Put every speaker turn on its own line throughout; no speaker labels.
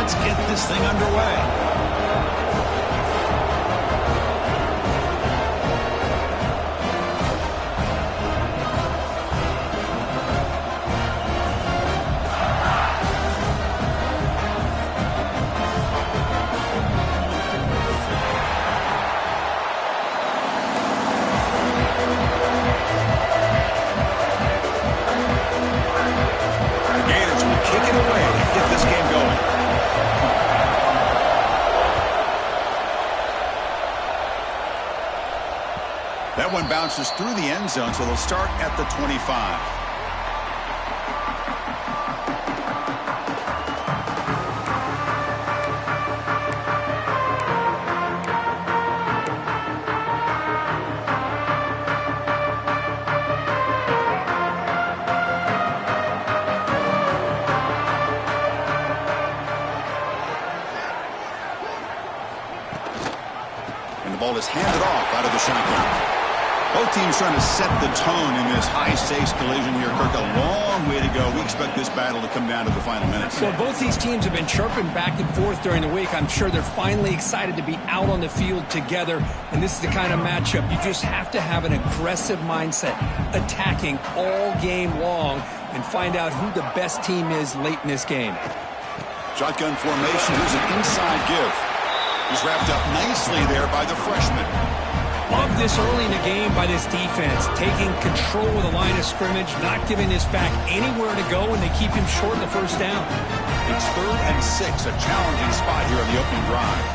let's get this thing underway. That one bounces through the end zone, so they'll start at the 25. And the ball is handed off out of the shotgun. Both teams trying to set the tone in this high-stakes collision here. Kirk, a long way to go. We expect this battle to come down to the final minutes.
Well, both these teams have been chirping back and forth during the week. I'm sure they're finally excited to be out on the field together. And this is the kind of matchup you just have to have an aggressive mindset, attacking all game long, and find out who the best team is late in this game.
Shotgun formation. Here's an inside give. He's wrapped up nicely there by the freshman.
Love this early in the game by this defense, taking control of the line of scrimmage, not giving this back anywhere to go, and they keep him short of the first down.
It's 3rd and 6, a challenging spot here on the opening drive.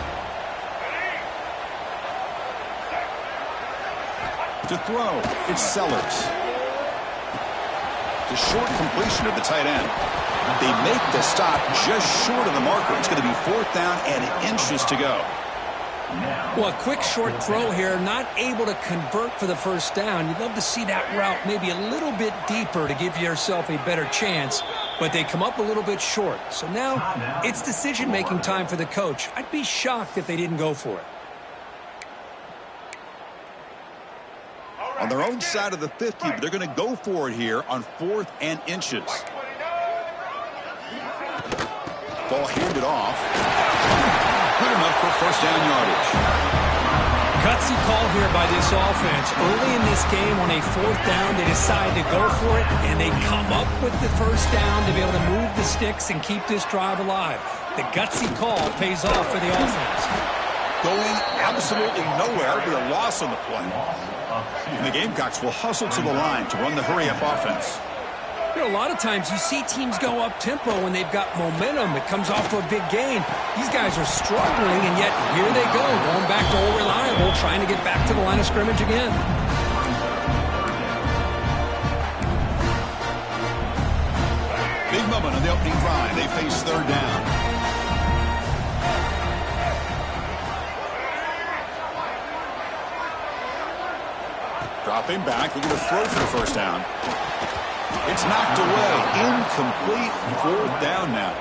To throw, it's Sellers. The short completion of the tight end. They make the stop just short of the marker. It's going to be 4th down and inches to go.
Well, a quick short throw here, not able to convert for the first down. You'd love to see that route maybe a little bit deeper to give yourself a better chance, but they come up a little bit short. So now it's decision-making time for the coach. I'd be shocked if they didn't go for it.
On their own side of the 50, but they're going to go for it here on 4th and inches. Ball handed off. Good enough for first down yardage.
Gutsy call here by this offense. Early in this game on a 4th down, they decide to go for it, and they come up with the first down to be able to move the sticks and keep this drive alive. The gutsy call pays off for the offense.
Going absolutely nowhere, be a loss on the play. And the Gamecocks will hustle to the line to run the hurry-up offense.
You know, a lot of times you see teams go up-tempo when they've got momentum. It comes off to a big gain. These guys are struggling, and yet here they go, going back to old reliable, trying to get back to the line of scrimmage again.
Big moment on the opening drive. They face 3rd down. Dropping back, looking to throw for the first down. It's knocked away. Incomplete. 4th down now.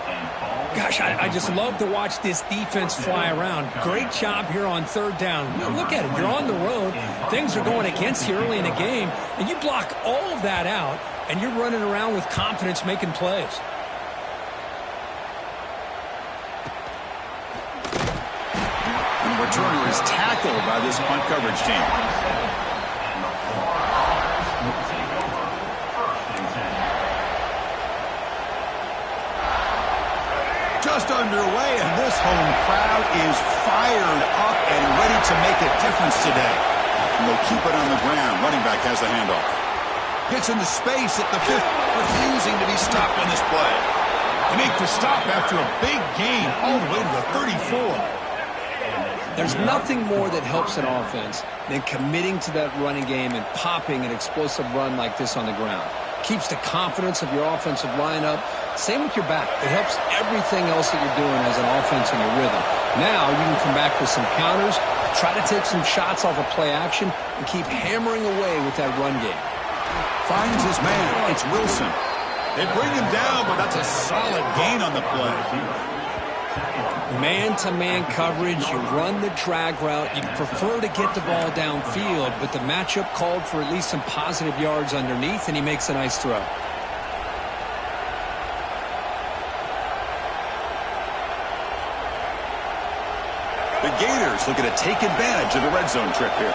Gosh, I just love to watch this defense fly around. Great job here on 3rd down. You know, look at it. You're on the road. Things are going against you early in the game, and you block all of that out, and you're running around with confidence making plays.
And the returner is tackled by this punt coverage team. Just underway, and this home crowd is fired up and ready to make a difference today. And they'll keep it on the ground. Running back has the handoff. Gets into space at the 5th, refusing to be stopped on this play. They make the stop after a big gain all the way to the 34.
There's nothing more that helps an offense than committing to that running game and popping an explosive run like this on the ground. Keeps the confidence of your offensive lineup. Same with your back. It helps everything else that you're doing as an offense in your rhythm. Now you can come back with some counters, try to take some shots off of play action, and keep hammering away with that run game.
Finds his man. It's Wilson. They bring him down, but that's a solid gain on the play.
Man-to-man coverage, you run the drag route. You prefer to get the ball downfield, but the matchup called for at least some positive yards underneath, and he makes a nice throw.
The Gators looking to take advantage of the red zone trip here.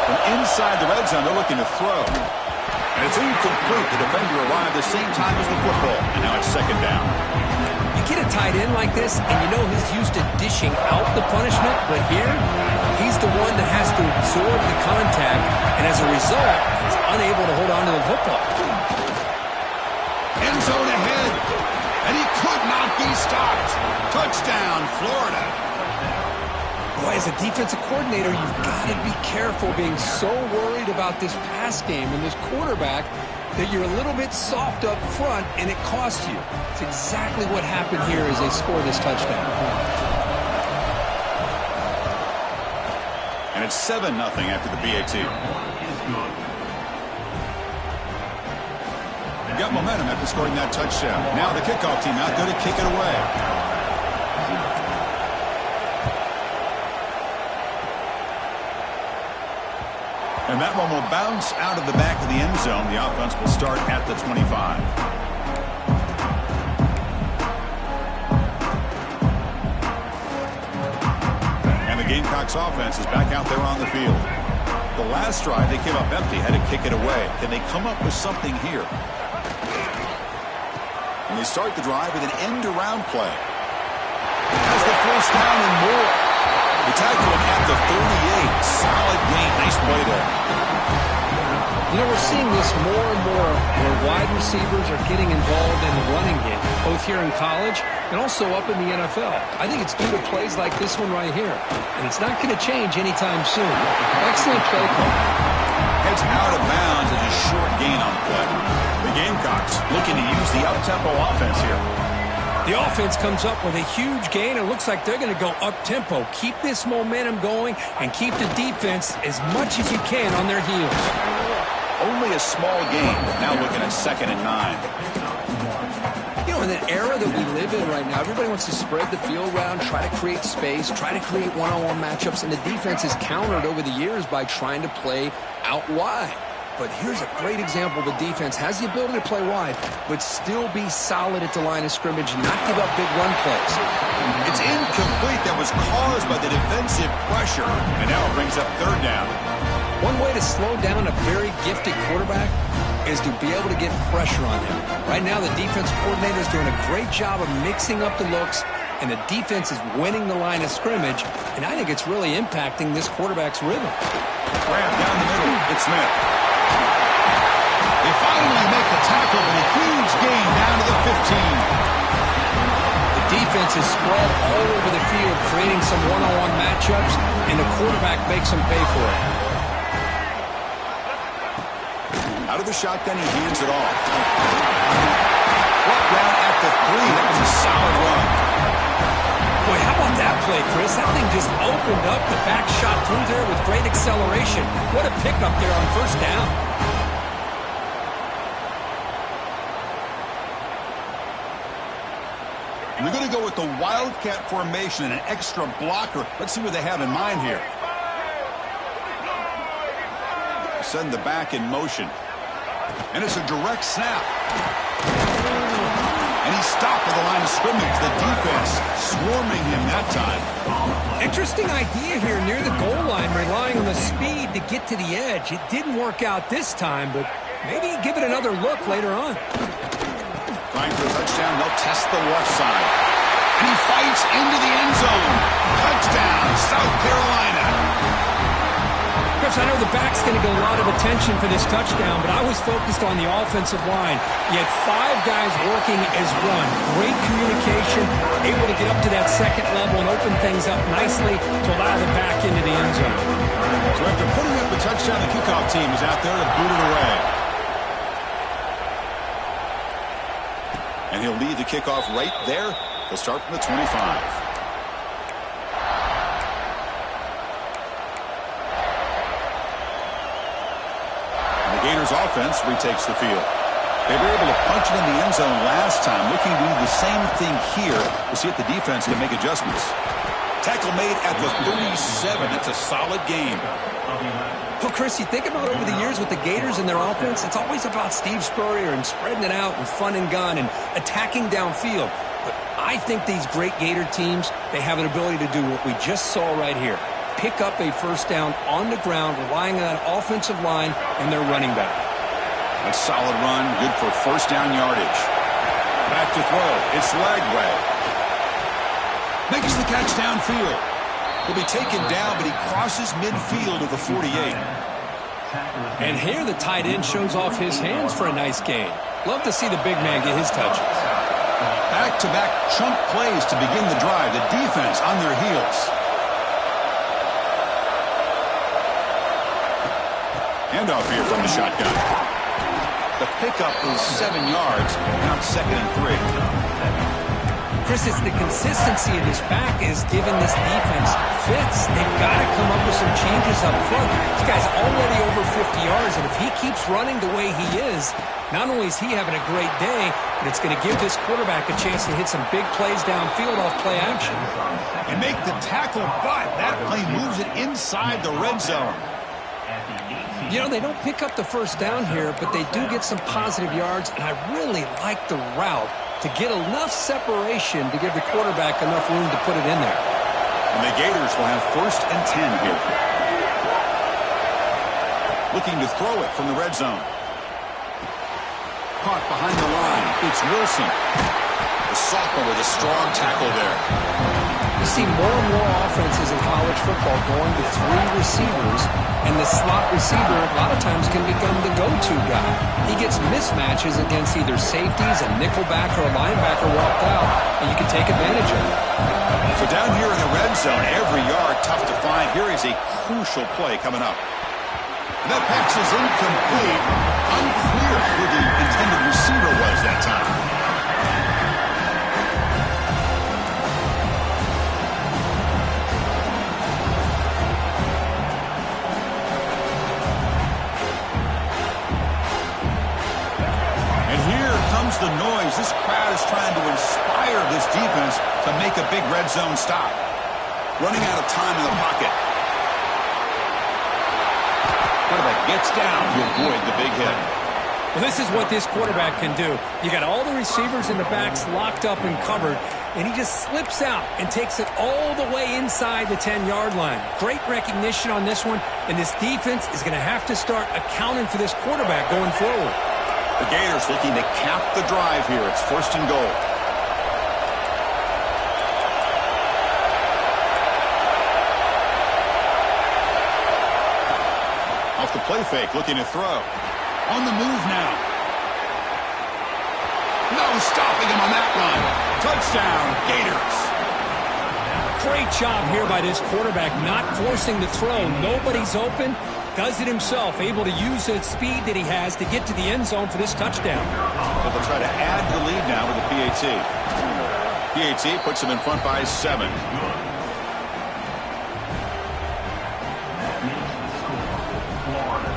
From inside the red zone, they're looking to throw. And it's incomplete. The defender arrived the same time as the football. And now it's second down.
You get a tight end like this, and you know he's used to dishing out the punishment. But here, he's the one that has to absorb the contact. And as a result, he's unable to hold on to the football.
End zone ahead. And he could not be stopped. Touchdown, Florida.
Boy, as a defensive coordinator, you've got to be careful being so worried about this pass game and this quarterback that you're a little bit soft up front and it costs you. It's exactly what happened here as they score this touchdown.
And it's 7-0 after the BAT. Got momentum after scoring that touchdown. Now the kickoff team out there to kick it away. And that one will bounce out of the back of the end zone. The offense will start at the 25. And the Gamecocks offense is back out there on the field. The last drive, they came up empty, had to kick it away. Can they come up with something here? And they start the drive with an end-around play. Has the first down and more. The tackle at the 38. Solid gain. Nice play there.
You know, we're seeing this more and more where wide receivers are getting involved in the running game, both here in college and also up in the NFL. I think it's due to plays like this one right here. And it's not going to change anytime soon. Excellent play call.
Heads out of bounds as a short gain on the play. The Gamecocks looking to use the up-tempo offense here.
The offense comes up with a huge gain. It looks like they're going to go up-tempo. Keep this momentum going and keep the defense as much as you can on their heels.
Only a small gain. Now looking at 2nd and 9.
You know, in the era that we live in right now, everybody wants to spread the field around, try to create space, try to create one-on-one matchups, and the defense is countered over the years by trying to play out wide. But here's a great example. The defense has the ability to play wide, but still be solid at the line of scrimmage and not give up big run plays.
It's incomplete. That was caused by the defensive pressure. And now it brings up 3rd down.
One way to slow down a very gifted quarterback is to be able to get pressure on him. Right now, the defense coordinator is doing a great job of mixing up the looks, and the defense is winning the line of scrimmage, and I think it's really impacting this quarterback's rhythm.
Grab down the middle. It's Smith. They finally make the tackle with a huge gain down to the 15.
The defense is spread all over the field, creating some one-on-one matchups, and the quarterback makes them pay for it.
Out of the shotgun, he hands it off. Brought down at the 3. That was a solid run.
Boy, how about that play, Chris? That thing just opened up. The back shot through there with great acceleration. What a pickup there on 1st down.
They're going to go with the Wildcat formation and an extra blocker. Let's see what they have in mind here. Send the back in motion. And it's a direct snap. And he's stopped at the line of scrimmage. The defense swarming him that time.
Interesting idea here near the goal line, relying on the speed to get to the edge. It didn't work out this time, but maybe give it another look later on.
Trying for a touchdown. They'll test the left side. And he fights into the end zone. Touchdown, South Carolina.
Chris, I know the back's going to get a lot of attention for this touchdown, but I was focused on the offensive line. You had 5 guys working as one. Great communication, able to get up to that 2nd level and open things up nicely to allow the back into the end zone.
So after putting up the touchdown, the kickoff team is out there to boot it away. And he'll lead the kickoff right there. He'll start from the 25. Gators offense retakes the field. They were able to punch it in the end zone last time. Looking to do the same thing here to see if the defense can make adjustments. Tackle made at the 37. That's a solid game.
Well, Chris, you think about over the years with the Gators and their offense, it's always about Steve Spurrier and spreading it out and fun and gun and attacking downfield. But I think these great Gator teams, they have an ability to do what we just saw right here. Pick up a first down on the ground, relying on that offensive line and their running back.
A solid run, good for first down yardage. Back to throw. It's Lagway. Makes the catch downfield. He'll be taken down, but he crosses midfield of the 48.
And here the tight end shows off his hands for a nice gain. Love to see the big man get his touches.
Back-to-back chunk plays to begin the drive. The defense on their heels. Handoff here from the shotgun. The pickup is 7 yards. Now it's 2nd and 3.
Chris, it's the consistency of this back is giving this defense fits. They've got to come up with some changes up front. This guy's already over 50 yards, and if he keeps running the way he is, not only is he having a great day, but it's going to give this quarterback a chance to hit some big plays downfield off play action.
And make the tackle, but that play moves it inside the red zone.
You know, they don't pick up the first down here, but they do get some positive yards, and I really like the route to get enough separation to give the quarterback enough room to put it in there.
And the Gators will have 1st and 10 here. Looking to throw it from the red zone. Caught behind the line. It's Wilson. The sophomore with a strong tackle there.
You see more and more offenses in college football going to 3 receivers, and the slot receiver a lot of times can become the go-to guy. He gets mismatches against either safeties, a nickelback, or a linebacker walked out, and you can take advantage of it.
So down here in the red zone, every yard tough to find. Here is a crucial play coming up. That pass is incomplete. Unclear who the intended receiver was that time. The noise. This crowd is trying to inspire this defense to make a big red zone stop. Running out of time in the pocket. Quarterback gets down to avoid the big hit.
Well, this is what this quarterback can do. You got all the receivers in the backs locked up and covered, and he just slips out and takes it all the way inside the 10-yard line. Great recognition on this one, and this defense is going to have to start accounting for this quarterback going forward.
The Gators looking to cap the drive here. It's 1st and goal. Off the play fake, looking to throw. On the move now. No stopping him on that run. Touchdown, Gators.
Great job here by this quarterback, not forcing the throw. Nobody's open. Does it himself, able to use the speed that he has to get to the end zone for this touchdown.
So they'll try to add the lead now with the PAT. PAT puts them in front by 7.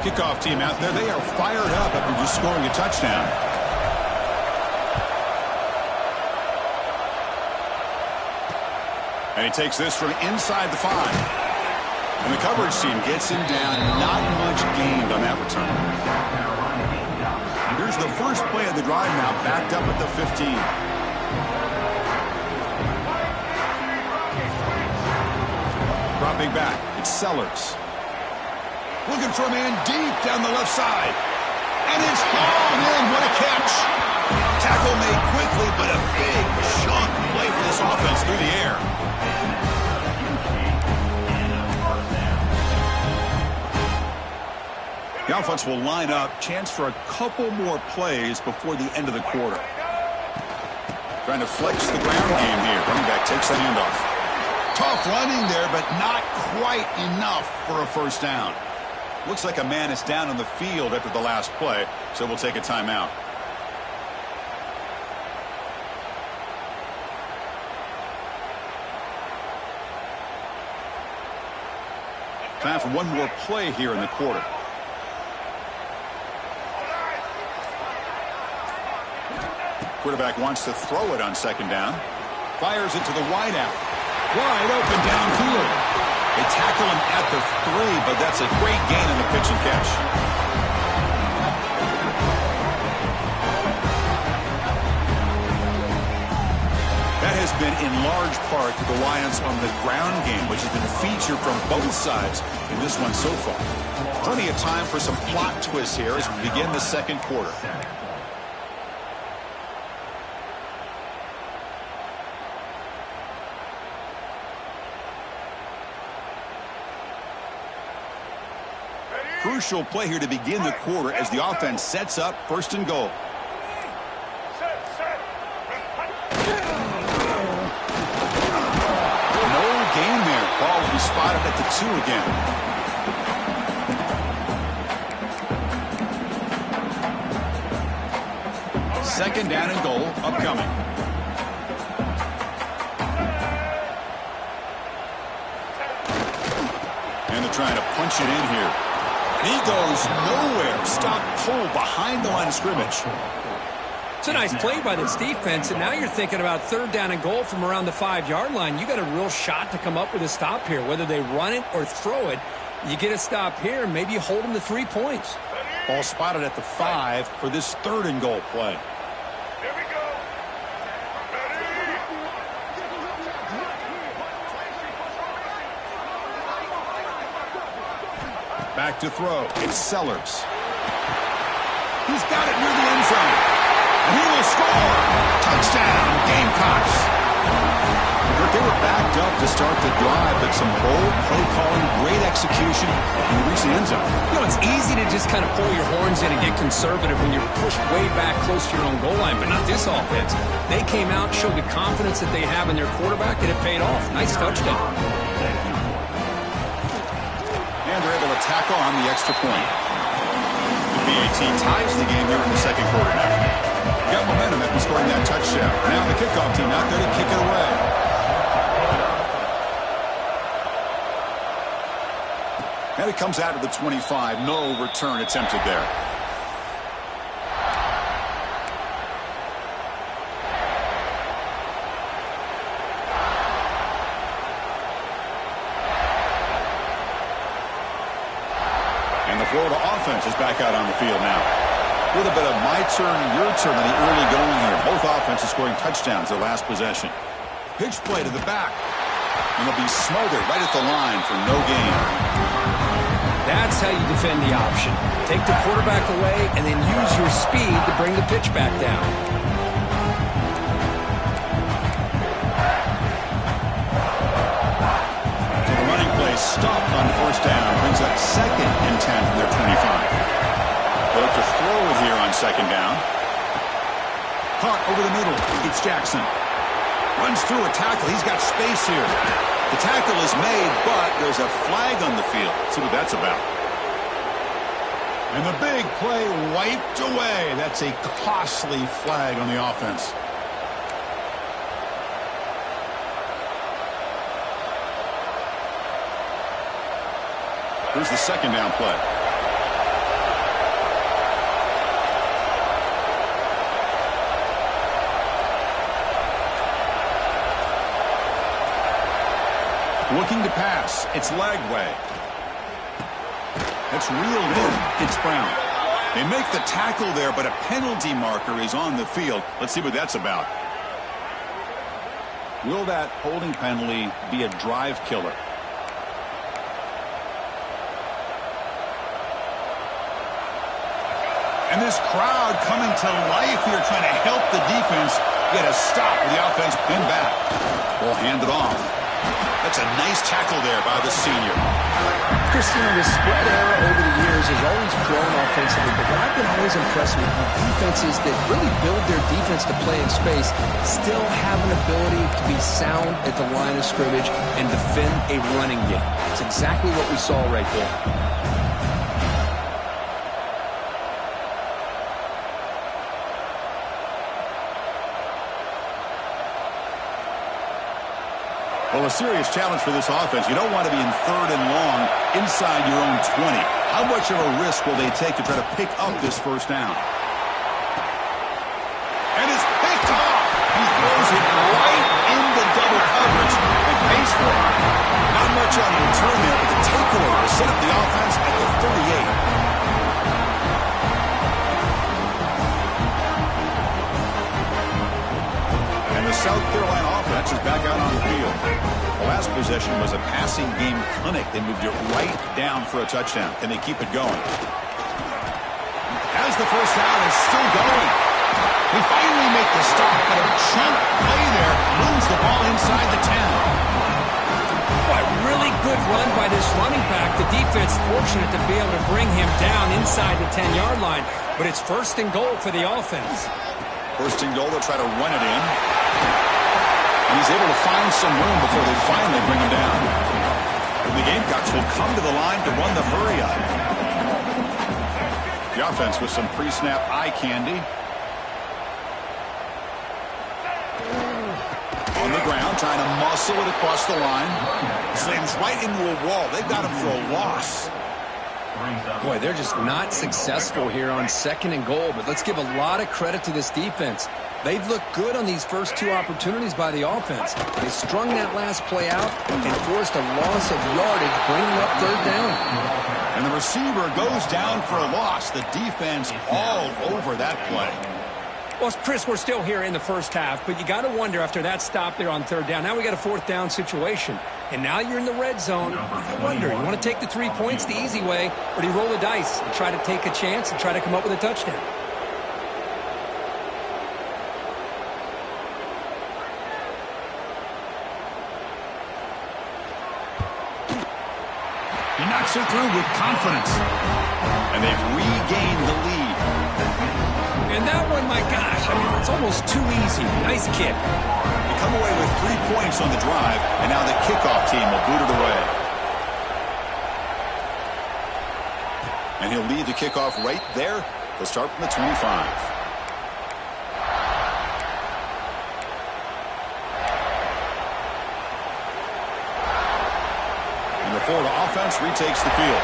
Kickoff team out there. They are fired up after just scoring a touchdown. And he takes this from inside the 5. And the coverage team gets him down. Not much gained on that return. Here's the first play of the drive now, backed up at the 15. Dropping back, it's Sellers. Looking for a man deep down the left side. And it's hauled in. What a catch. Tackle made quickly, but a big chunk play for this offense through the air. The offense will line up. Chance for a couple more plays before the end of the quarter. Trying to flex the ground game here. Running back takes the handoff. Tough running there, but not quite enough for a first down. Looks like a man is down on the field after the last play, so we'll take a timeout. Time for one more play here in the quarter. Quarterback wants to throw it on 2nd down. Fires it to the wideout. Wide open downfield. They tackle him at the 3, but that's a great gain in the pitch and catch. That has has been in large part the reliance on the ground game, which has been featured from both sides in this one so far. Plenty of time for some plot twists here as we begin the second quarter. Crucial play here to begin the quarter as the offense sets up first and goal. No gain there. Ball will be spotted at the 2 again. Second down and goal upcoming. And they're trying to punch it in here. He goes nowhere. Stop pull behind the line of scrimmage.
It's a nice play by this defense, and now you're thinking about third down and goal from around the 5-yard line. You got a real shot to come up with a stop here. Whether they run it or throw it, you get a stop here, maybe you hold them to 3 points.
Ball spotted at the 5 for this third and goal play.
Here we go.
Back to throw. It's Sellers. He's got it near the end zone. And he will score. Touchdown, Gamecocks. But they were backed up to start the drive, but some bold play calling, great execution, and they reach the end zone.
You know, it's easy to just kind of pull your horns in and get conservative when you're pushed way back close to your own goal line, but not this offense. They came out, showed the confidence that they have in their quarterback, and it paid off. Nice touchdown.
And they're able to tackle on the extra point. The BAT ties the game here in the second quarter now. Got momentum after scoring that touchdown. Now the kickoff team out there to kick it away. And it comes out of the 25. No return attempted there. And the Florida offense is back out on the field now. A little bit of my turn, your turn in the early going here. Both offenses scoring touchdowns their last possession. Pitch play to the back. And they'll be smothered right at the line for no gain.
That's how you defend the option. Take the quarterback away and then use your speed to bring the pitch back down.
So the running play stopped on first down. Brings up second and 10 from their 25. They'll look to throw it here on second down. Caught over the middle. It's Jackson. Runs through a tackle. He's got space here. The tackle is made, but there's a flag on the field. Let's see what that's about. And the big play wiped away. That's a costly flag on the offense. Here's the second down play. Looking to pass. It's Lagway. It's reeled in. It's Brown. They make the tackle there, but a penalty marker is on the field. Let's see what that's about. Will that holding penalty be a drive killer? And this crowd coming to life here, trying to help the defense get a stop with the offense pinned back. Ball handed off. That's a nice tackle there by the senior.
Christine, the spread era over the years has always grown offensively, but what I've been always impressed with defenses that really build their defense to play in space still have an ability to be sound at the line of scrimmage and defend a running game. It's exactly what we saw right there.
Well, a serious challenge for this offense. You don't want to be in third and long inside your own 20. How much of a risk will they take to try to pick up this first down? And it's picked off. He throws it right into double coverage and pays for it. Not much on the return there, but the takeaway will set up the offense at the 38. And the South North Carolina offense is back out on the field. The last possession was a passing game clinic. They moved it right down for a touchdown. Can they keep it going? As the first down is still going. We finally make the stop, but a chunk play there moves the ball inside the 10.
Boy, really good run by this running back. The defense fortunate to be able to bring him down inside the 10-yard line, but it's first and goal for the offense.
First and goal, they'll try to run it in. And he's able to find some room before they finally bring him down. And the Gamecocks will come to the line to run the hurry up. The offense with some pre-snap eye candy. On the ground, trying to muscle it across the line. Slams right into a wall. They've got him for a loss.
Boy, they're just not successful here on second and goal, but let's give a lot of credit to this defense. They've looked good on these first two opportunities by the offense. They strung that last play out and forced a loss of yardage, bringing up third down.
And the receiver goes down for a loss. The defense all over that play.
Well, Chris, we're still here in the first half, but you got to wonder after that stop there on third down. Now we got a fourth down situation, and now you're in the red zone. I wonder, you want to take the 3 points the easy way, or do you roll the dice and try to take a chance and try to come up with a touchdown?
He knocks it through with confidence, and they've regained the lead.
And that one, my gosh, I mean, it's almost too easy. Nice kick.
They come away with 3 points on the drive, and now the kickoff team will boot it away. And he'll lead the kickoff right there. They'll start from the 25. And the Florida offense retakes the field.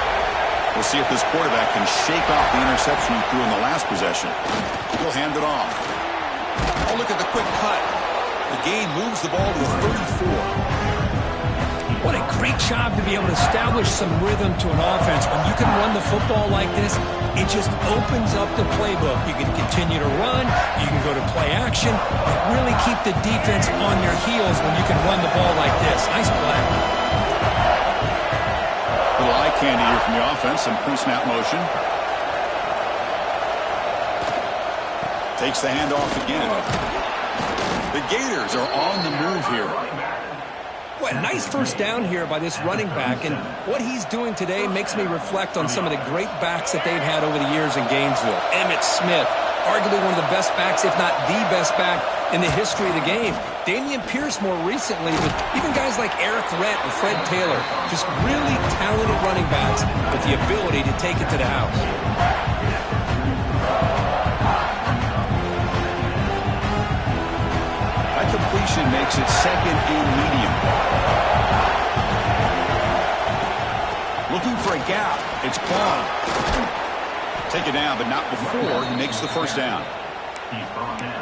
We'll see if this quarterback can shake off the interception he threw in the last possession. He'll hand it off. Oh, look at the quick cut. The gain moves the ball to the 34.
What a great job to be able to establish some rhythm to an offense. When you can run the football like this, it just opens up the playbook. You can continue to run, you can go to play action, but really keep the defense on their heels when you can run the ball like this. Nice play.
Little eye candy here from the offense, some pre-snap motion. Takes the handoff again. The Gators are on the move here.
Well, a nice first down here by this running back, and what he's doing today makes me reflect on some of the great backs that they've had over the years in Gainesville. Emmitt Smith, arguably one of the best backs, if not the best back in the history of the game. Dameon Pierce more recently, but even guys like Eric Rett and Fred Taylor, just really talented running backs with the ability to take it to the house.
That completion makes it second and medium. Looking for a gap. It's Plum. Take it down, but not before he makes the first down.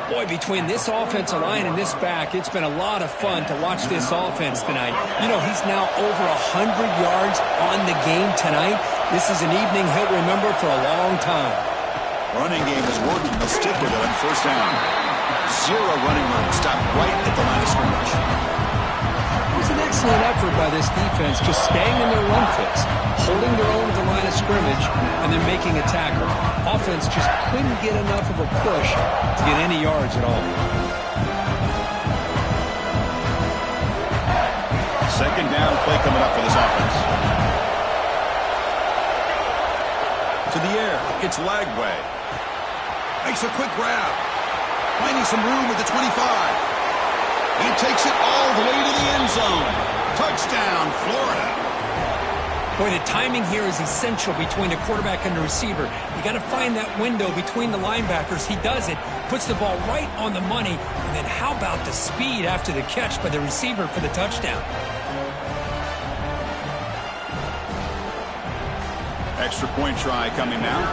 Boy, between this offensive line and this back, it's been a lot of fun to watch this offense tonight. You know, he's now over 100 yards on the game tonight. This is an evening he'll remember for a long time.
Running game is working. They'll stick with it on first down. Zero running room. Stop right at the line of scrimmage.
It was an excellent effort by this defense, just staying in their run fits, holding their own at the line of scrimmage, and then making a tackle. Offense just couldn't get enough of a push to get any yards at all.
Second down play coming up for this offense. To the air. It's Lagway. Makes a quick grab. Finding some room at the 25. And takes it all the way to the end zone. Touchdown, Florida.
Boy, the timing here is essential between the quarterback and the receiver. You got to find that window between the linebackers. He does it, puts the ball right on the money, and then how about the speed after the catch by the receiver for the touchdown?
Extra point try coming now.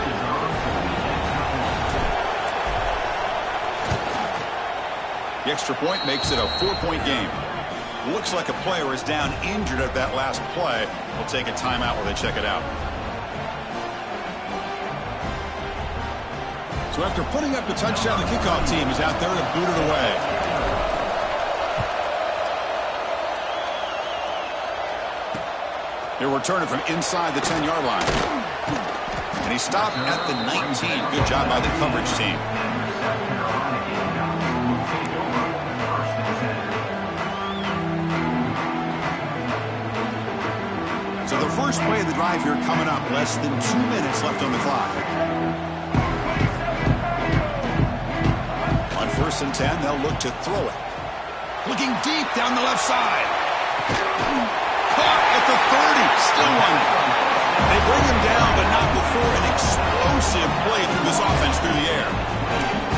The extra point makes it a 4-point game. Looks like a player is down injured at that last play. We'll take a timeout while they check it out. So after putting up the touchdown, the kickoff team is out there to boot it away. He'll return it from inside the 10-yard line. And he stopped at the 19. Good job by the coverage team. So the first play of the drive here coming up. Less than 2 minutes left on the clock. On 1st and 10, they'll look to throw it. Looking deep down the left side. Caught at the 30. Still running. They bring him down, but not before an explosive play through this offense through the air.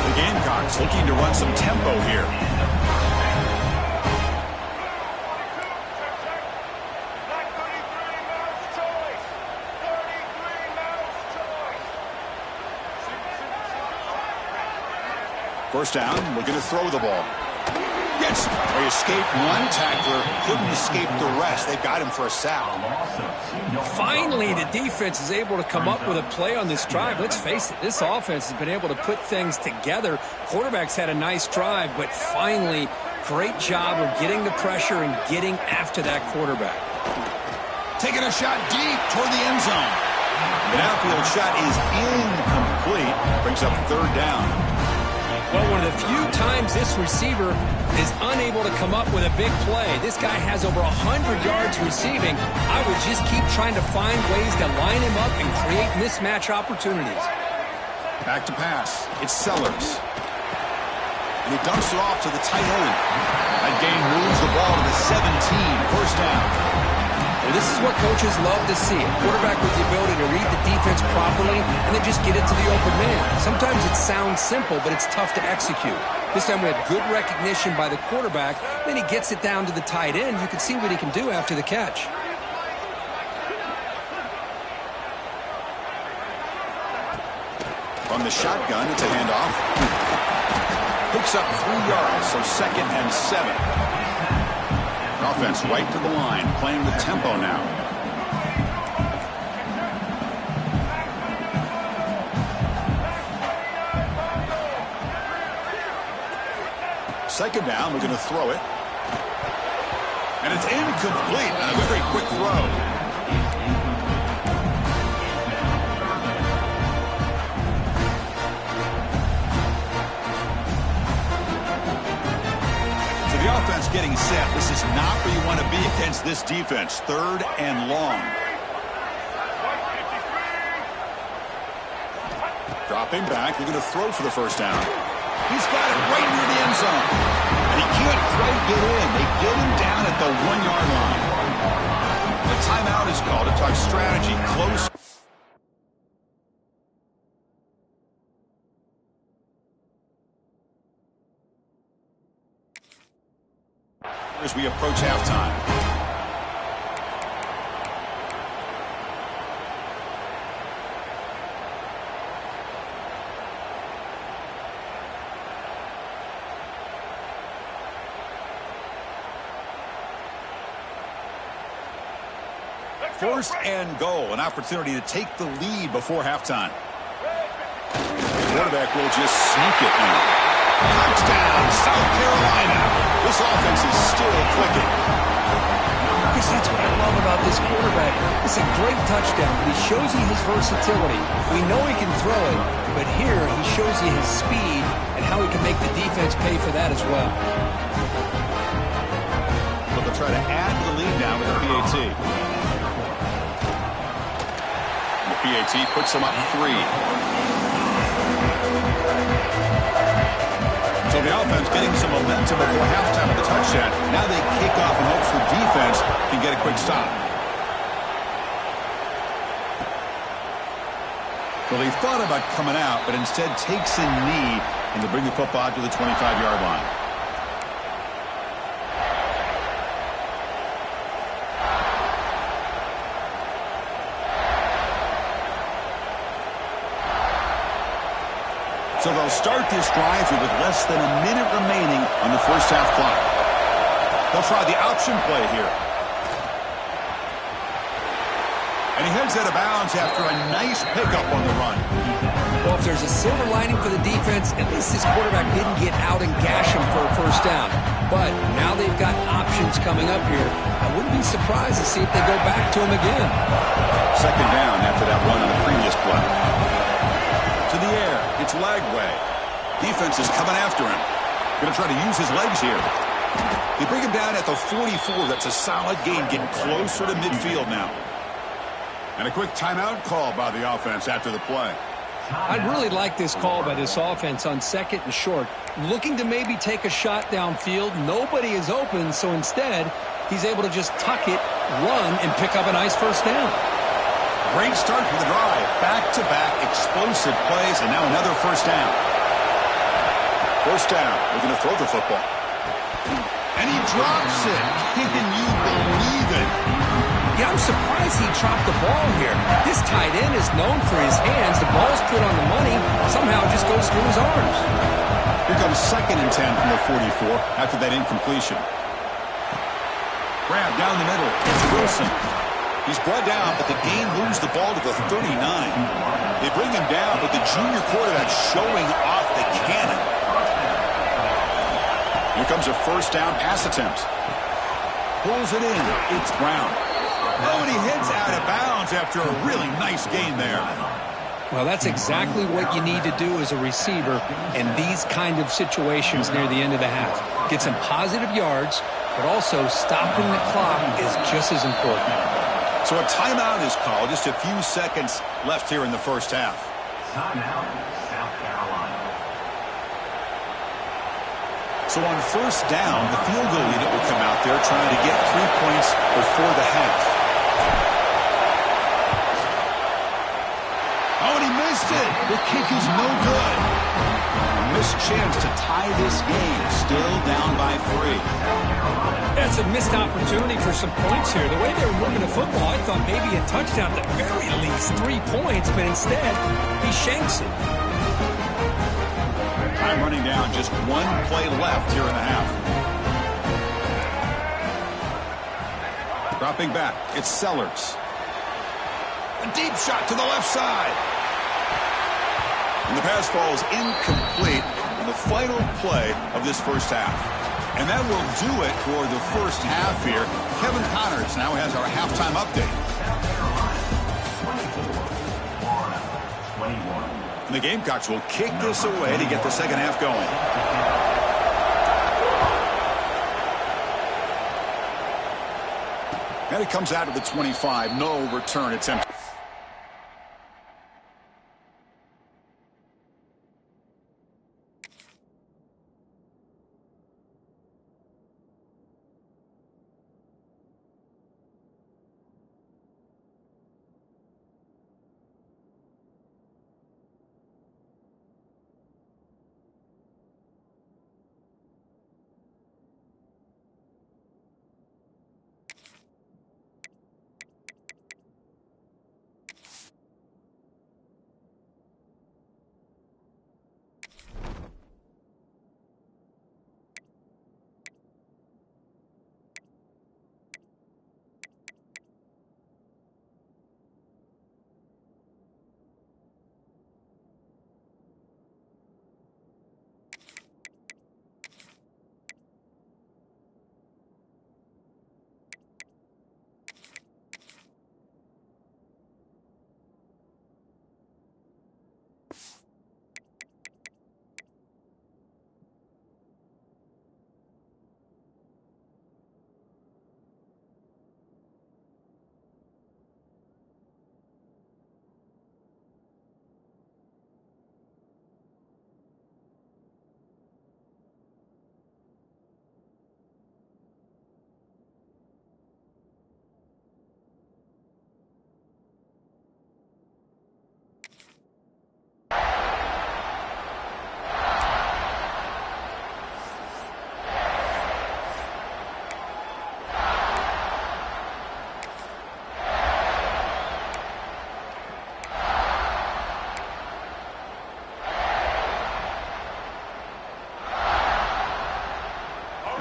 The Gamecocks looking to run some tempo here. First down, looking to throw the ball. Gets, they escaped one tackler, couldn't escape the rest. They've got him for a sack.
Finally, the defense is able to come up with a play on this drive. Let's face it, this offense has been able to put things together. Quarterback's had a nice drive, but finally, great job of getting the pressure and getting after that quarterback.
Taking a shot deep toward the end zone. The outfield shot is incomplete. Brings up 3rd down.
Well, one of the few times this receiver is unable to come up with a big play. This guy has over 100 yards receiving. I would just keep trying to find ways to line him up and create mismatch opportunities.
Back to pass. It's Sellers. And he dumps it off to the tight end. That gain moves the ball to the 17. First down.
Well, this is what coaches love to see. A quarterback with the ability to read the defense properly and then just get it to the open man. Sometimes it sounds simple, but it's tough to execute. This time we had good recognition by the quarterback. Then he gets it down to the tight end. You can see what he can do after the catch.
From the shotgun, it's a handoff. Picks up 3 yards, so 2nd and 7. Offense right to the line, playing with tempo now. Second down, we're going to throw it. And it's incomplete on a very quick throw. The offense getting set. This is not where you want to be against this defense. 3rd and long. Dropping back. They're going to throw for the first down. He's got it right near the end zone. And he can't quite get in. They get him down at the 1-yard line. The timeout is called to talk strategy. Close. As we approach halftime. First and goal, an opportunity to take the lead before halftime. The quarterback will just sneak it in. Touchdown, South Carolina. This offense is still clicking.
Because that's what I love about this quarterback. It's a great touchdown, but he shows you his versatility. We know he can throw it, but here he shows you his speed and how he can make the defense pay for that as well.
But they'll try to add to the lead now with the PAT. The PAT puts them up 3. So the offense getting some momentum before halftime with the touchdown. Now they kick off in hopes the defense can get a quick stop. Well, he thought about coming out, but instead takes a knee and to bring the football to the 25-yard line. So they'll start this drive here with less than a minute remaining on the first half clock. They'll try the option play here. And he heads out of bounds after a nice pickup on the run.
Well, if there's a silver lining for the defense, at least this quarterback didn't get out and gash him for a first down. But now they've got options yards coming up here. I wouldn't be surprised to see if they go back to him again.
Second down after that run on the previous play. To the air. It's Lagway. Defense is coming after him. Going to try to use his legs here. They bring him down at the 44. That's a solid gain, getting closer to midfield now. And a quick timeout call by the offense after the play.
I'd really like this call by this offense on second and short. Looking to maybe take a shot downfield. Nobody is open, so instead, he's able to just tuck it, run, and pick up a nice first down.
Great start to the drive. Back-to-back explosive plays, and now another first down. First down. We're going to throw the football. And he drops it. Can you believe it?
Yeah, I'm surprised he dropped the ball here. This tight end is known for his hands. The ball's put on the money. Somehow it just goes through his arms.
Here comes 2nd and 10 from the 44 after that incompletion. Grab down the middle. It's Wilson. He's brought down, but the gain moves the ball to the 39. They bring him down, but the junior quarterback showing off the cannon. Here comes a first down pass attempt. Pulls it in. It's Brown. Oh, and he hits out of bounds after a really nice gain there.
Well, that's exactly what you need to do as a receiver in these kind of situations near the end of the half. Get some positive yards, but also stopping the clock is just as important.
So a timeout is called. Just a few seconds left here in the first half.
Timeout, South Carolina.
So on first down, the field goal unit will come out there trying to get 3 points before the half. Oh, and he missed it. The kick is no good. A missed chance to tie this game. Still down by 3.
That's a missed opportunity for some points here. The way they were moving the football, I thought maybe a touchdown, at the very least 3 points, but instead, he shanks it.
Time running down, just 1 play left here in the half. Dropping back, it's Sellers. A deep shot to the left side. And the pass falls incomplete on the final play of this first half. And that will do it for the first half here. Kevin Connors now has our halftime update. And the Gamecocks will kick this away to get the second half going. And it comes out of the 25. No return attempt.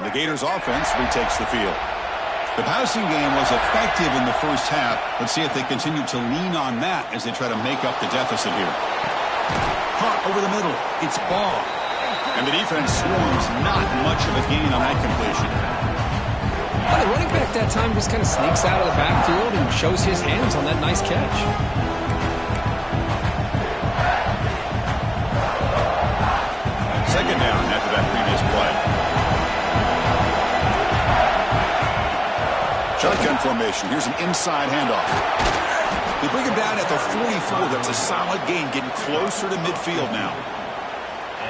The Gators offense retakes the field. The passing game was effective in the first half. Let's see if they continue to lean on that as they try to make up the deficit here. Caught over the middle. It's Ball. And the defense swarms not much of a gain on that completion.
that time just kind of sneaks out of the backfield and shows his hands on that nice catch.
Second down after that previous play. Shotgun formation. Here's an inside handoff. They bring him down at the 44. That's a solid gain, getting closer to midfield now.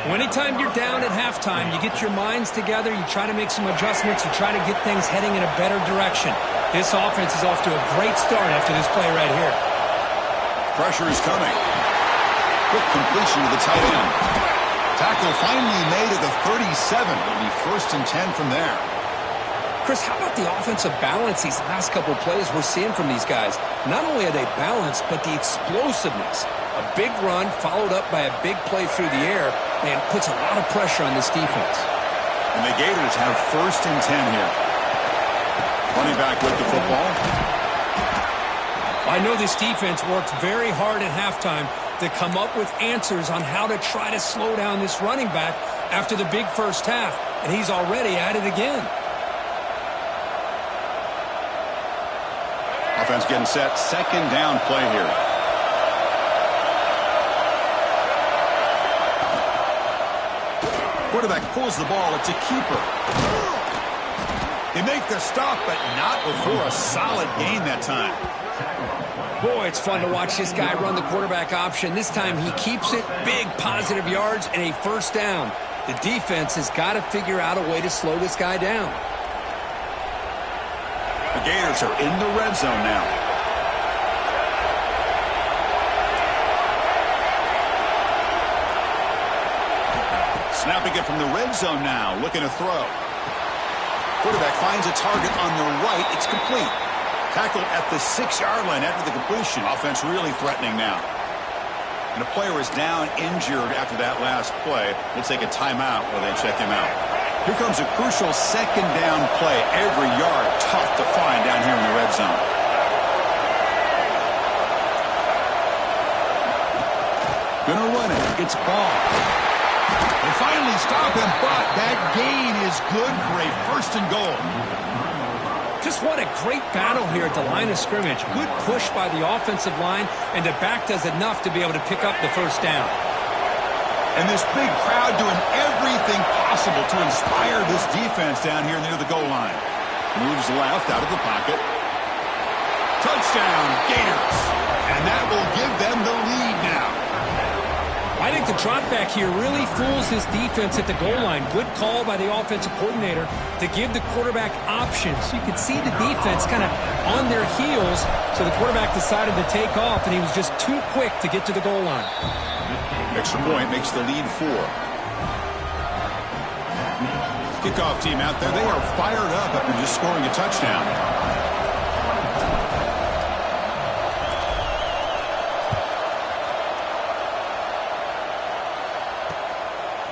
Well, anytime you're down at halftime, you get your minds together, you try to make some adjustments, you try to get things heading in a better direction. This offense is off to a great start after this play right here.
Pressure is coming. Quick completion to the tight end. Tackle finally made at the 37. It'll be 1st and 10 from there.
Chris, how about the offensive balance these last couple of plays we're seeing from these guys? Not only are they balanced, but the explosiveness. A big run followed up by a big play through the air, and puts a lot of pressure on this defense.
And the Gators have 1st and 10 here. Running back with the football.
I know this defense worked very hard at halftime to come up with answers on how to try to slow down this running back after the big first half, and he's already at it again.
Offense getting set. Second down play here. Quarterback pulls the ball. It's a keeper. They make the stop, but not before a solid gain that time.
Boy, it's fun to watch this guy run the quarterback option. This time he keeps it, big positive yards, and a 1st down. The defense has got to figure out a way to slow this guy down.
The Gators are in the red zone now. Snapping it from the red zone now, looking to throw. Quarterback finds a target on the right. It's complete. Tackled at the 6-yard line after the completion. Offense really threatening now. And a player is down injured after that last play. We'll take a timeout while they check him out. Here comes a crucial second down play. Every yard tough to find down here in the red zone. Gonna run it. It's ball. They finally stop him, but that gain is good for a 1st and goal.
Just what a great battle here at the line of scrimmage. Good push by the offensive line, and the back does enough to be able to pick up the 1st down.
And this big crowd doing everything possible to inspire this defense down here near the goal line. Moves left out of the pocket. Touchdown, Gators. And that will give them the lead now.
I think the drop back here really fools this defense at the goal line. Good call by the offensive coordinator to give the quarterback options. You could see the defense kind of on their heels, so the quarterback decided to take off, and he was just too quick to get to the goal line.
Extra point makes the lead 4. Kickoff team out there. They are fired up after just scoring a touchdown.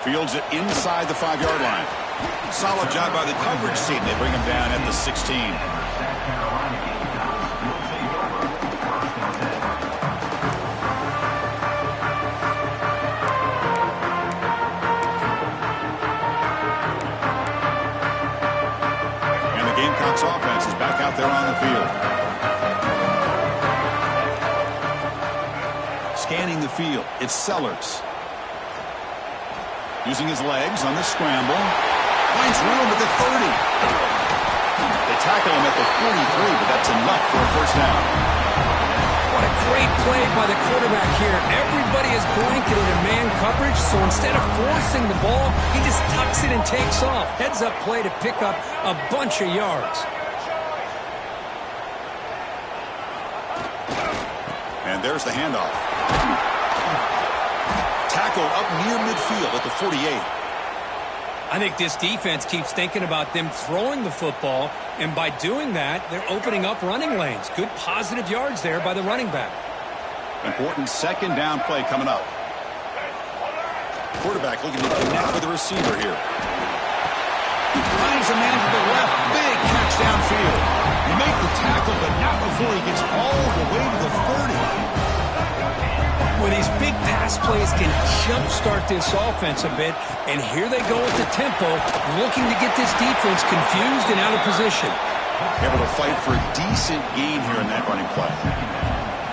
Fields it inside the 5-yard line. Solid job by the coverage team. They bring him down at the 16. And the Gamecocks offense is back out there on the field. Scanning the field, it's Sellers. Using his legs on the scramble. Finds room at the 30. They tackle him at the 43, but that's enough for a 1st down.
What a great play by the quarterback here. Everybody is blanketed in man coverage, so instead of forcing the ball, he just tucks it and takes off. Heads-up play to pick up a bunch of yards.
And there's the handoff. Tackle up near midfield at the 48.
I think this defense keeps thinking about them throwing the football, and by doing that, they're opening up running lanes. Good positive yards there by the running back.
Important second down play coming up. Quarterback looking to connect with the receiver here. Finds a man to the left. Big catch downfield. He makes the tackle, but not before he gets all the way to the 30.
Well, these big pass plays can jumpstart this offense a bit, and here they go with the tempo, looking to get this defense confused and out of position.
Able to fight for a decent gain here in that running play.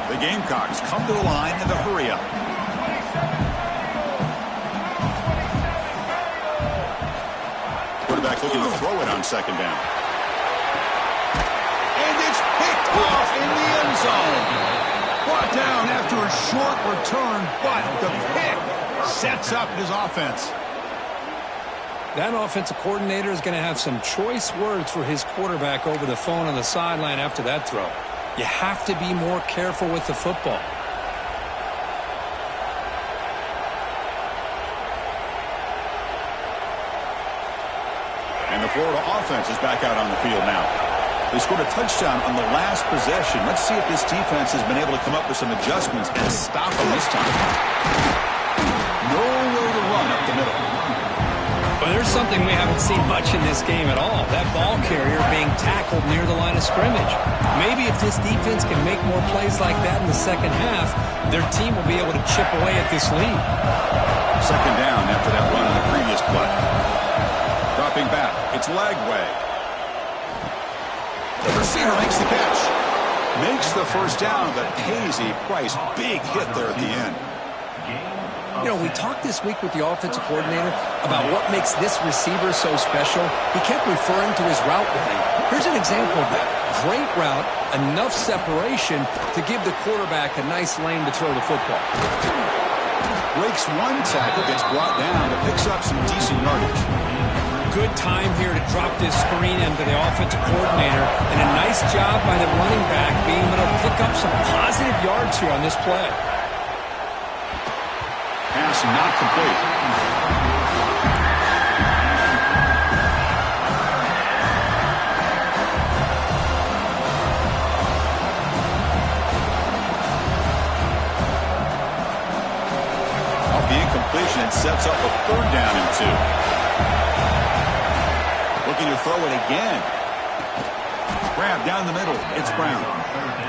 The Gamecocks come to the line in the hurry-up. Quarterback looking to throw it on second down. And it's picked off in the end zone. Brought down after a short return, but the pick sets up his offense.
That offensive coordinator is going to have some choice words for his quarterback over the phone on the sideline after that throw. You have to be more careful with the football.
And the Florida offense is back out on the field now. They scored a touchdown on the last possession. Let's see if this defense has been able to come up with some adjustments and stop them this time. Nowhere to run up the middle.
Well, there's something we haven't seen much in this game at all. That ball carrier being tackled near the line of scrimmage. Maybe if this defense can make more plays like that in the second half, their team will be able to chip away at this lead.
Second down after that run on the previous play. Dropping back, it's Lagway. The receiver makes the catch. Makes the first down, but pays a price. Big hit there at the end.
You know, we talked this week with the offensive coordinator about what makes this receiver so special. He kept referring to his route running. Here's an example of that. Great route, enough separation to give the quarterback a nice lane to throw the football.
Breaks one tackle, gets brought down, but picks up some decent yardage.
Good time here to drop this screen into the offensive coordinator, and a nice job by the running back being able to pick up some positive yards here on this play.
Pass not complete. Off the incompletion, it sets up a third down and 2. Looking to throw it again. Grab down the middle. It's Brown.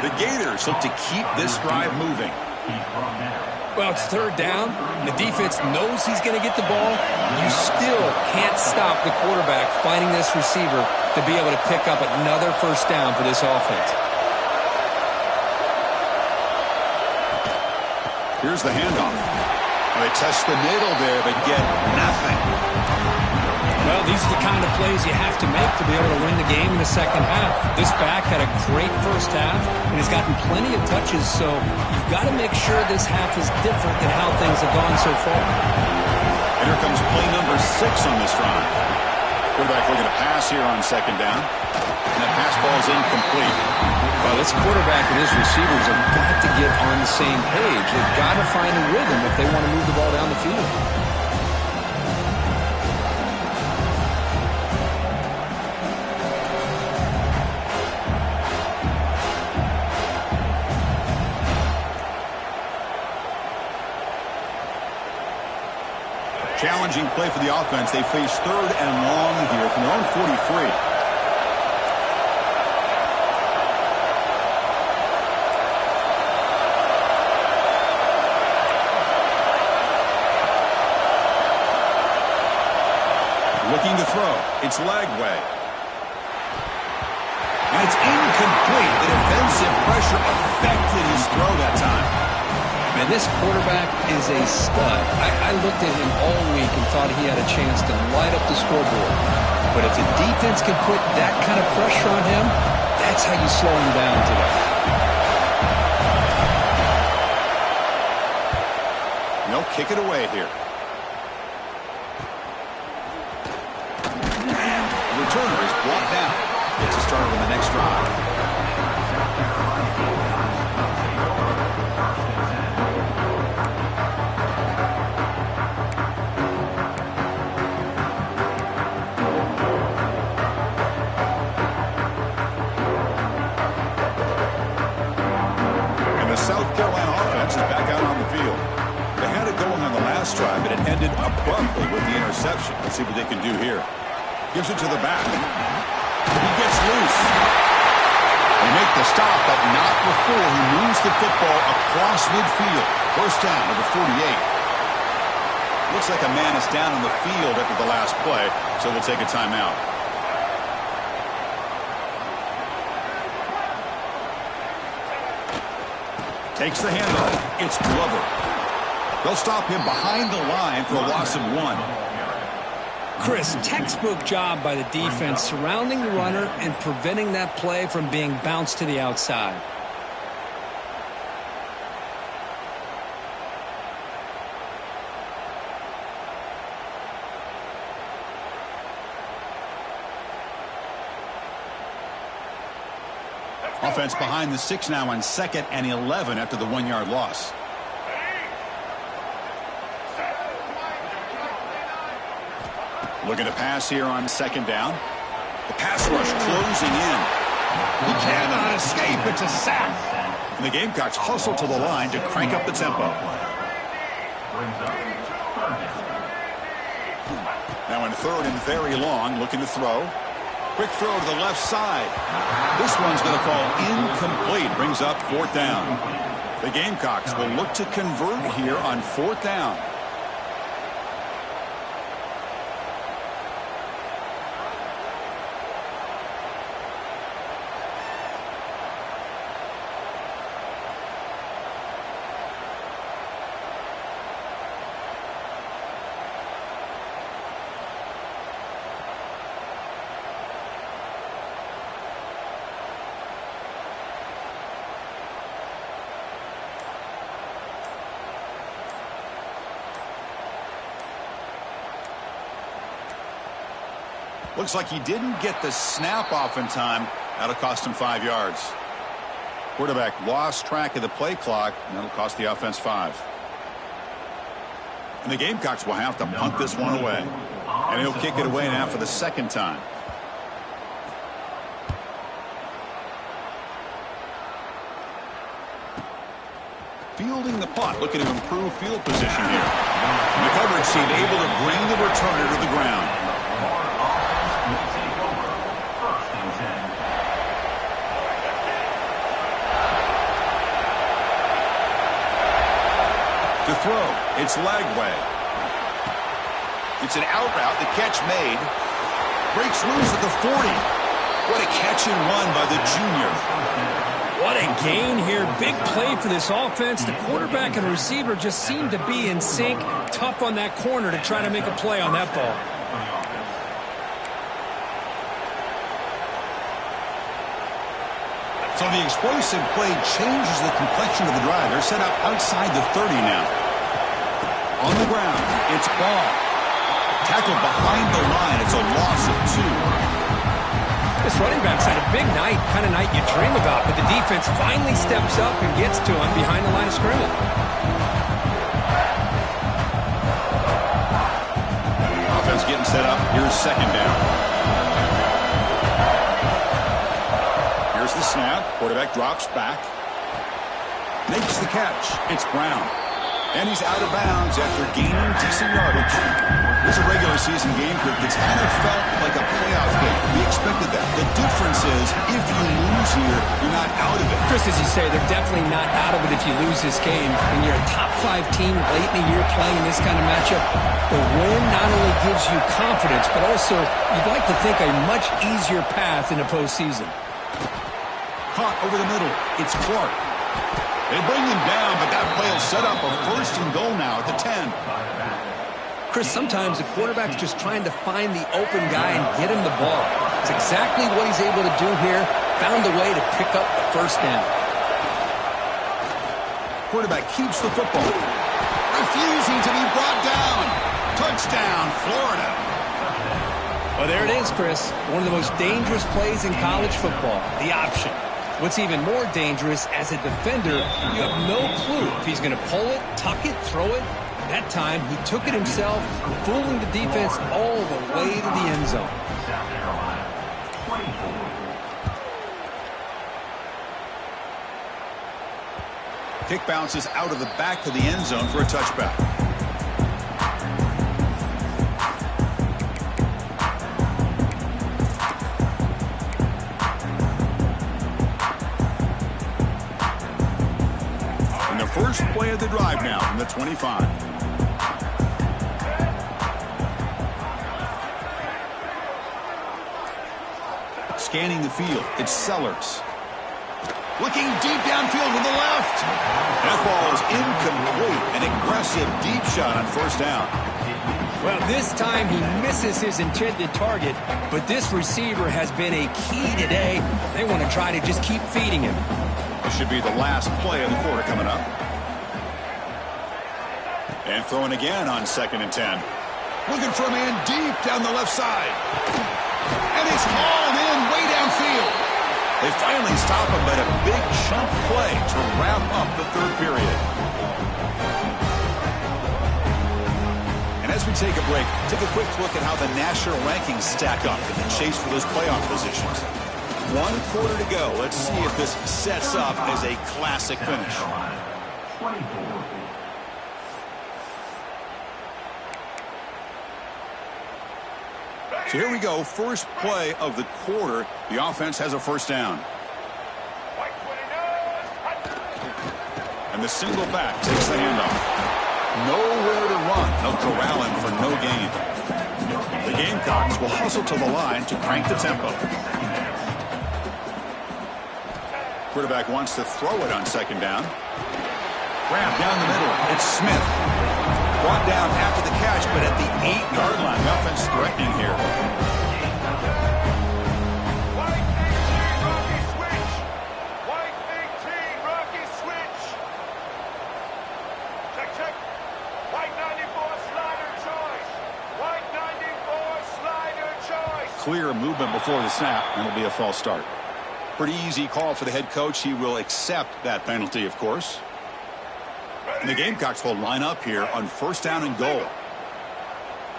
The Gators look to keep this drive moving.
Well, it's third down. The defense knows he's going to get the ball. You still can't stop the quarterback finding this receiver to be able to pick up another first down for this offense.
Here's the handoff. They test the middle there, but get nothing.
Well, these are the kind of plays you have to make to be able to win the game in the second half. This back had a great first half and has gotten plenty of touches, so you've got to make sure this half is different than how things have gone so far.
And here comes play number 6 on this drive. Quarterback looking to pass here on second down. And that pass ball is incomplete.
Well, this quarterback and his receivers have got to get on the same page. They've got to find a rhythm if they want to move the ball down the field.
Challenging play for the offense. They face third and long here from their own 43. Looking to throw. It's Lagway. And it's incomplete. The defensive pressure affected his throw that time.
Man, this quarterback is a stud. I looked at him all week and thought he had a chance to light up the scoreboard. But if the defense can put that kind of pressure on him, that's how you slow him down today.
And they'll kick it away here. The returner is brought down. Gets a start on the next drive. But it ended abruptly with the interception. Let's see what they can do here. Gives it to the back. He gets loose. They make the stop, but not before he moves the football across midfield. First down at the 48. Looks like a man is down on the field after the last play, so we'll take a timeout. Takes the handoff. It's Glover. They'll stop him behind the line for a loss of 1.
Chris, textbook job by the defense surrounding the runner and preventing that play from being bounced to the outside.
Offense behind the 6 now on 2nd and 11 after the 1-yard loss. Looking to pass here on 2nd down. The pass rush closing in. He cannot escape. It's a sack. And the Gamecocks hustle to the line to crank up the tempo. Now in 3rd and very long, looking to throw. Quick throw to the left side. This one's going to fall incomplete. Brings up 4th down. The Gamecocks will look to convert here on 4th down. Looks like he didn't get the snap off in time. That'll cost him 5 yards. Quarterback lost track of the play clock, and that'll cost the offense 5. And the Gamecocks will have to punt this one away. And he'll kick it away now for the 2nd time. Fielding the punt, looking to improve field position here. And the coverage team able to bring the returner to the ground. To throw, it's Lagway. It's an out route, the catch made. Breaks loose at the 40. What a catch and run by the junior.
What a gain here. Big play for this offense. The quarterback and receiver just seem to be in sync. Tough on that corner to try to make a play on that ball.
So the explosive play changes the complexion of the drive. They're set up outside the 30 now. On the ground, it's Ball. Tackled behind the line. It's a loss of 2.
This running back's had a big night, kind of night you dream about, but the defense finally steps up and gets to him behind the line of scrimmage.
Offense getting set up. Here's 2nd down. Here's the snap. Quarterback drops back. Makes the catch. It's Brown. And he's out of bounds after gaining decent yardage. This is a regular season game that's kind of felt like a playoff game. We expected that. The difference is if you lose here, you're not out of it.
Chris, as you say, they're definitely not out of it if you lose this game. When you're a top 5 team late in the year playing this kind of matchup, the win not only gives you confidence, but also you'd like to think a much easier path in the postseason.
Caught over the middle. It's Clark. They bring him down, but that play will set up a 1st and goal now at the 10.
Chris, sometimes the quarterback's just trying to find the open guy and get him the ball. It's exactly what he's able to do here. Found a way to pick up the 1st down.
Quarterback keeps the football. Refusing to be brought down. Touchdown, Florida.
Well, there it is, Chris. One of the most dangerous plays in college football, the option. What's even more dangerous, as a defender, you have no clue if he's going to pull it, tuck it, throw it. That time, he took it himself, fooling the defense all the way to the end zone.
South Carolina, 24.
Kick bounces out of the back of the end zone for a touchback. First play of the drive now from the 25. Scanning the field, it's Sellers. Looking deep downfield to the left. That ball is incomplete. An aggressive deep shot on first down.
Well, this time he misses his intended target, but this receiver has been a key today. They want to try to just keep feeding him.
This should be the last play of the quarter coming up. And throwing again on 2nd and 10. Looking for a man deep down the left side. And it's hauled in way downfield. They finally stop him, but a big chunk play to wrap up the third period. And as we take a break, take a quick look at how the national rankings stack up in the chase for those playoff positions. 1 quarter to go. Let's see if this sets up as a classic finish. So here we go, first play of the quarter. The offense has a first down. And the single back takes the handoff. Nowhere to run. They'll corral him for no gain. The Gamecocks will hustle to the line to crank the tempo. Quarterback wants to throw it on 2nd down. Grab down the middle. It's Smith. Brought down after the catch, but at the 8-yard line. The offense threatening here.
White 18, Rocky switch. White 18, Rocky switch. Check. White 94, slider choice. White 94, slider choice.
Clear movement before the snap, and it'll be a false start. Pretty easy call for the head coach. He will accept that penalty, of course. And the Gamecocks will line up here on 1st down and goal.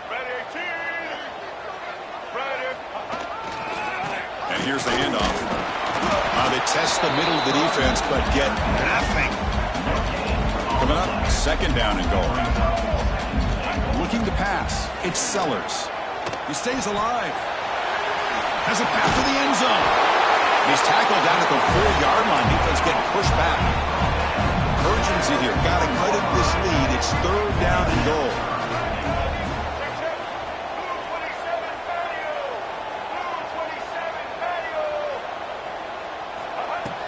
Ready, 18. Ready.
And here's the handoff. They test the middle of the defense, but get nothing. Coming up, 2nd down and goal. Looking to pass. It's Sellers. He stays alive. Has a path to the end zone. He's tackled down at the 4-yard line. Defense getting pushed back. Urgency here. Got to cut it this lead. It's 3rd down and goal.
Blue 27 patio. Blue 27 patio.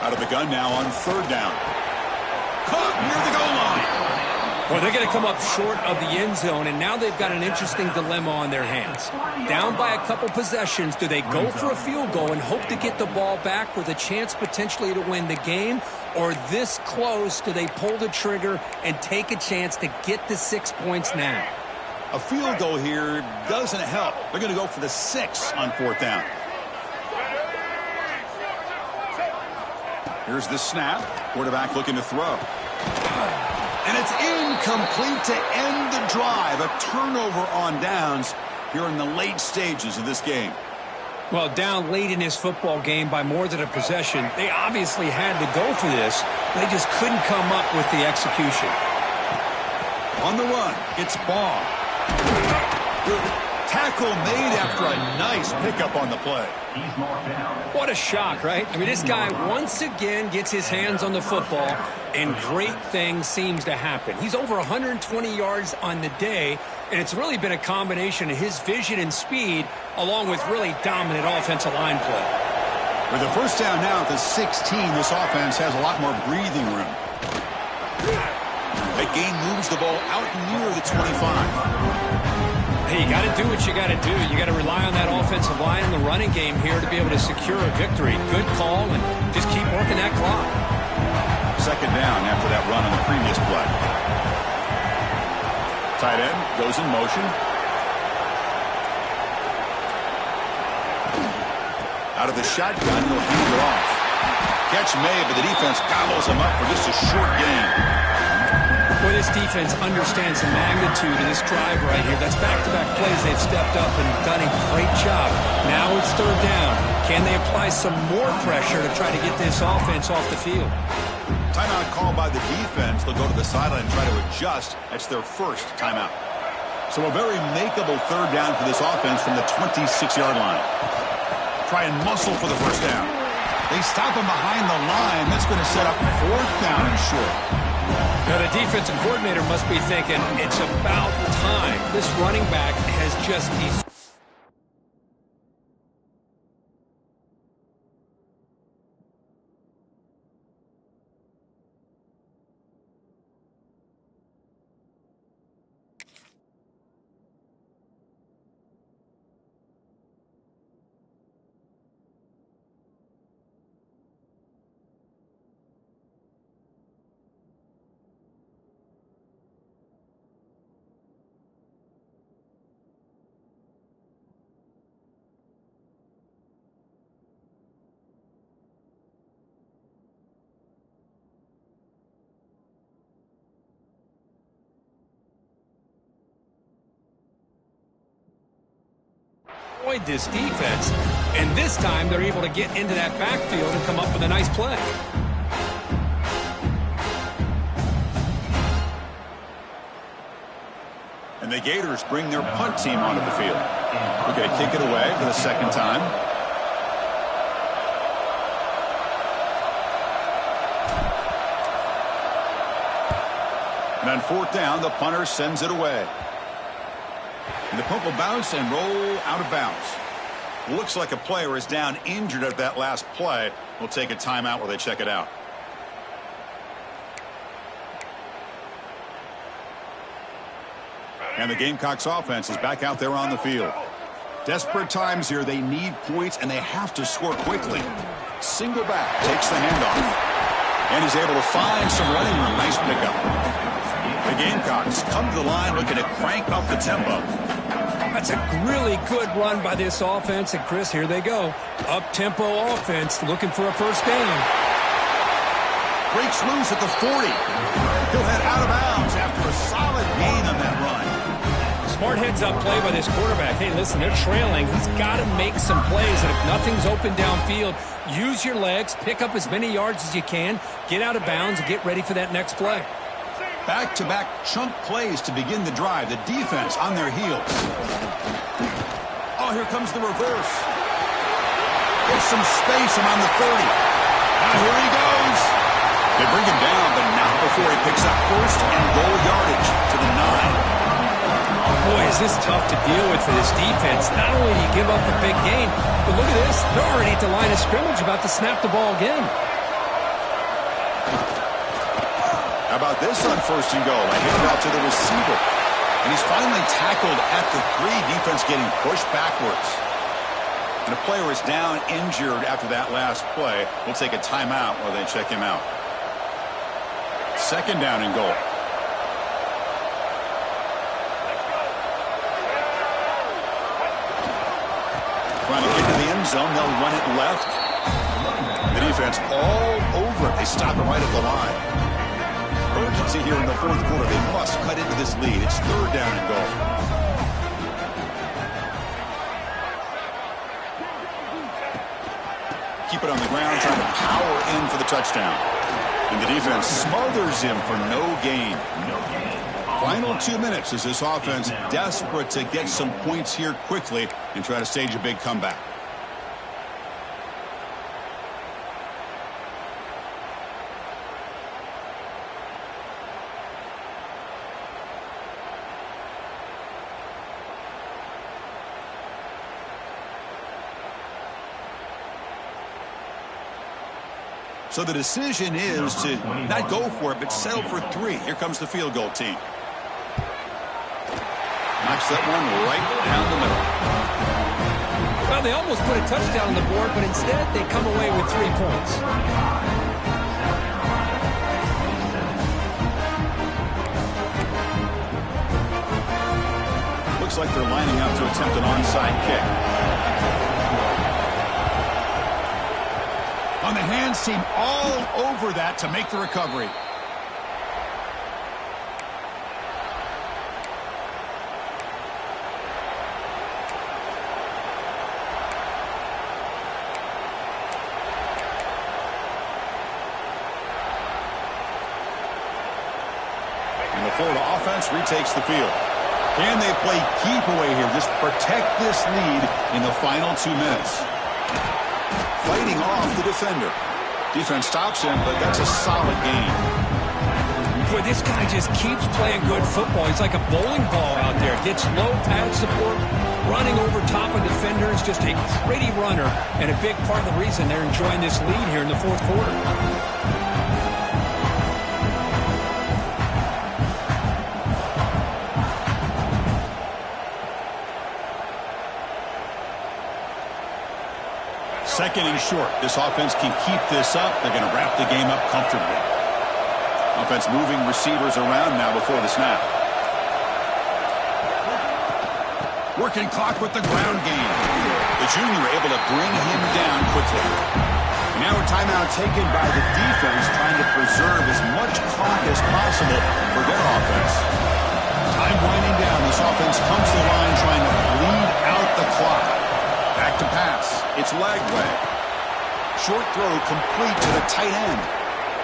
Out of the gun now on 3rd down. Caught near the goal line.
Well, they're going to come up short of the end zone, and now they've got an interesting dilemma on their hands. Down by a couple possessions, do they go for a field goal and hope to get the ball back with a chance potentially to win the game? Or this close, do they pull the trigger and take a chance to get the 6 points now?
A field goal here doesn't help. They're going to go for the 6 on 4th down. Here's the snap. Quarterback looking to throw. And it's incomplete to end the drive. A turnover on downs here in the late stages of this game.
Well, down late in this football game by more than a possession, they obviously had to go for this. They just couldn't come up with the execution.
On the run, it's Baugh. Tackle made after a nice pickup on the play.
He's marked down.
What a shock, right? I mean, this guy once again gets his hands on the football, and great things seems to happen. He's over 120 yards on the day, and it's really been a combination of his vision and speed along with really dominant offensive line play.
With a first down now at the 16, this offense has a lot more breathing room. That gain moves the ball out near the 25.
Hey, you got to do what you got to do. You got to rely on that offensive line in the running game here to be able to secure a victory. Good call, and just keep working that clock.
2nd down after that run on the previous play. Tight end goes in motion. Out of the shotgun, he'll hand it off. Catch made, but the defense gobbles him up for just a short gain.
Well, this defense understands the magnitude of this drive right here. That's back-to-back plays. They've stepped up and done a great job. Now it's 3rd down. Can they apply some more pressure to try to get this offense off the field?
Timeout called by the defense. They'll go to the sideline and try to adjust. That's their first timeout. So a very makeable 3rd down for this offense from the 26-yard line. Try and muscle for the first down. They stop him behind the line. That's going to set up 4th down and short.
Now, the defensive coordinator must be thinking, it's about time. This running back has just destroyed this defense. And this time they're able to get into that backfield and come up with a nice play.
And the Gators bring their punt team onto the field. We're going to kick it away for the second time. And on fourth down, the punter sends it away. And the punt will bounce and roll out of bounds. Looks like a player is down injured at that last play. We'll take a timeout while they check it out. And the Gamecocks offense is back out there on the field. Desperate times here. They need points, and they have to score quickly. Single back takes the handoff. And he's able to find some running room. Nice pickup. The Gamecocks come to the line looking to crank up the tempo.
That's a really good run by this offense. And, Chris, here they go. Up-tempo offense looking for a first down.
Breaks loose at the 40. He'll head out of bounds after a solid gain on that run.
Smart heads-up play by this quarterback. Hey, listen, they're trailing. He's got to make some plays, and if nothing's open downfield, use your legs, pick up as many yards as you can, get out of bounds, and get ready for that next play.
Back-to-back chunk plays to begin the drive. The defense on their heels. Oh, here comes the reverse. Gets some space around the 30. Now here he goes. They bring him down, but not before he picks up first and goal yardage to the 9.
Boy, is this tough to deal with for this defense. Not only do you give up a big gain, but look at this. They're already at the line of scrimmage about to snap the ball again.
How about this on first and goal? A handoff to the receiver. And he's finally tackled at the 3. Defense getting pushed backwards. And a player is down injured after that last play. We'll take a timeout while they check him out. Second down and goal. Trying to get to the end zone. They'll run it left. The defense all over it. They stop it right at the line. Urgency here in the fourth quarter. They must cut into this lead. It's third down and goal. Keep it on the ground, trying to power in for the touchdown. And the defense smothers him for no gain. Final 2 minutes as this offense desperate to get some points here quickly and try to stage a big comeback. So the decision is to not go for it, but settle for 3. Here comes the field goal team. Knocks that one right down the middle.
Well, they almost put a touchdown on the board, but instead they come away with 3 points.
Looks like they're lining up to attempt an onside kick. On the hands team, all over that to make the recovery. And the Florida offense retakes the field. Can they play keep away here? Just protect this lead in the final 2 minutes. Fighting off the defender. Defense stops him, but that's a solid game.
Boy, this guy just keeps playing good football. He's like a bowling ball out there. Gets low pad support, running over top of defenders. Just a pretty runner, and a big part of the reason they're enjoying this lead here in the fourth quarter.
Second and short. This offense can keep this up. They're going to wrap the game up comfortably. Offense moving receivers around now before the snap. Working clock with the ground game. The junior able to bring him down quickly. Now a timeout taken by the defense, trying to preserve as much clock as possible for their offense. Time winding down. This offense comes to the line trying to bleed out the clock. Back to pass. It's Lagway. Short throw complete to the tight end.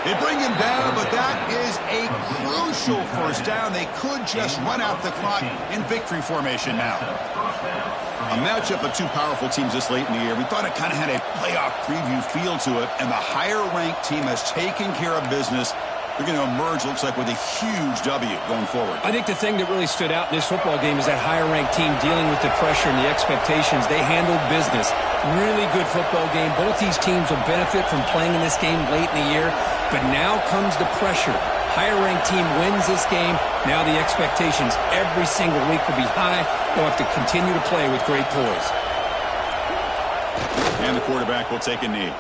They bring him down, but that is a crucial first down. They could just run out the clock in victory formation now. A matchup of two powerful teams this late in the year. We thought it kind of had a playoff preview feel to it, and the higher-ranked team has taken care of business. They're going to emerge, looks like, with a huge W going forward.
I think the thing that really stood out in this football game is that higher-ranked team dealing with the pressure and the expectations. They handled business. Really good football game. Both these teams will benefit from playing in this game late in the year, but now comes the pressure. Higher-ranked team wins this game. Now the expectations every single week will be high. They'll have to continue to play with great poise.
And the quarterback will take a knee.